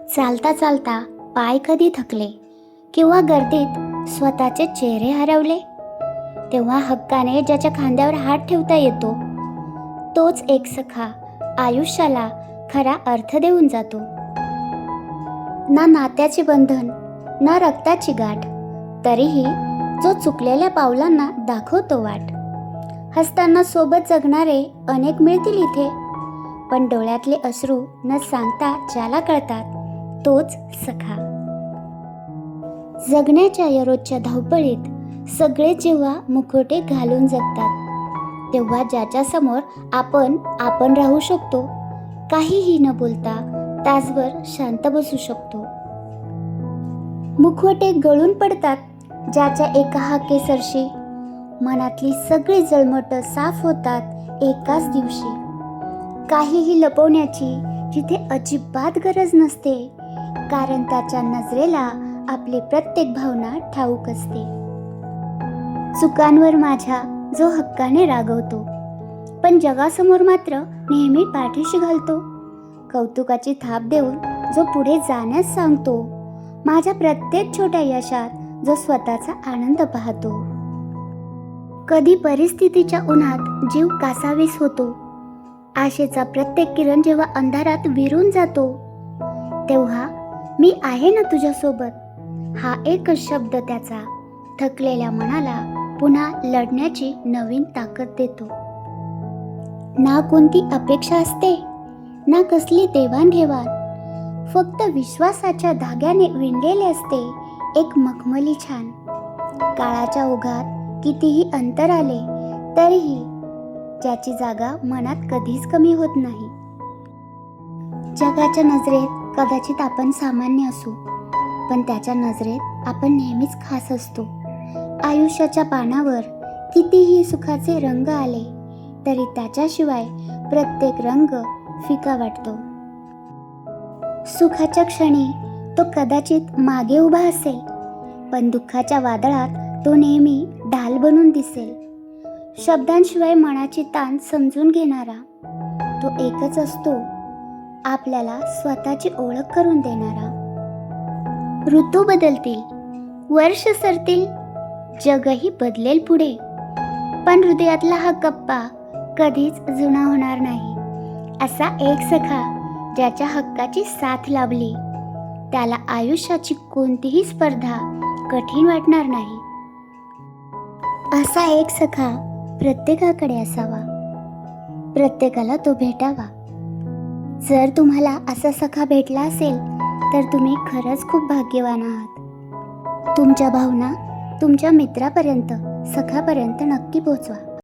चालता चालता पाय कधी थकले किंवा गर्दीत स्वतःचे चेहरे हरवले, तेव्हा हक्काने ज्याच्या खांद्यावर हात ठेवता येतो तोच एक सखा आयुष्याला खरा अर्थ देऊन जातो. ना नात्याचे बंधन ना रक्ताची गाठ, तरीही जो चुकलेल्या पावलांना दाखवतो वाट. हसताना सोबत जगणारे अनेक मिळतील इथे, पण डोळ्यातले अश्रू न सांगता ज्याला कळतात तोच सखा. जगण्याच्या या रोजच्या धावपळीत सगळे जेव्हा मुखवटे घालून जगतात, तेव्हा ज्याच्या समोर आपण राहू शकतो, काहीही न बोलता तासभर शांत बसू शकतो. मुखवटे गळून पडतात ज्याच्या एका हाकेसरशी, मनातली सगळी जळमटं साफ होतात एकाच दिवशी. काहीही लपवण्याची जिथे अजिबात गरज नसते, कारण त्याच्या नजरेला आपली प्रत्येक भावना ठाऊक असते. चुकांवर माझ्या जो हक्काने रागवतो, पण जगासमोर मात्र नेहमी पाठीशी घालतो. कौतुकाची थाप देऊन जो पुढे जाण्यास सांगतो, माझ्या प्रत्येक छोट्या यशात जो स्वतःचा आनंद पाहतो. कधी परिस्थितीच्या उन्हात जीव कासावीस होतो, आशेचा प्रत्येक किरण जेव्हा अंधारात विरून जातो, तेव्हा मी आहे ना तुझ्यासोबत, हा एकच शब्द त्याचा थकलेल्या मनाला पुन्हा लढण्याची नवीन ताकद देतो. ना कोणती अपेक्षा असते ना कसली देवाणघेवाण, फक्त विश्वासाच्या धाग्याने विणलेले असते एक मखमली छान. काळाच्या ओघात कितीही अंतर आले तरीही ज्याची जागा मनात कधीच कमी होत नाही. जगाच्या नजरेत कदाचित आपण सामान्य असू, पण त्याच्या नजरेत आपण नेहमीच खास असतो. आयुष्याच्या पानावर कितीही सुखाचे रंग आले तरी त्याच्याशिवाय प्रत्येक रंग फिका वाटतो. सुखाच्या क्षणी तो कदाचित मागे उभा असेल, पण दुःखाच्या वादळात तो नेहमी ढाल बनून दिसेल. शब्दांशिवाय मनाची ताण समजून घेणारा तो एकच असतो, आपल्याला स्वतःची ओळख करून देणारा. ऋतू बदलतील, वर्ष सरतील, जगही बदलेल पुढे, पण हृदयातला हा कप्पा कधीच जुना होणार नाही. असा एक सखा ज्याच्या हक्काची साथ लाभली, त्याला आयुष्याची कोणतीही स्पर्धा कठीण वाटणार नाही. असा एक सखा प्रत्येकाकडे असावा, प्रत्येकाला तो भेटावा. जर तुम्हाला असा सखा भेटला असेल तर तुम्ही खरंच खूप भाग्यवान आहात. तुमच्या भावना तुमच्या मित्रापर्यंत, सखापर्यंत नक्की पोहोचवा.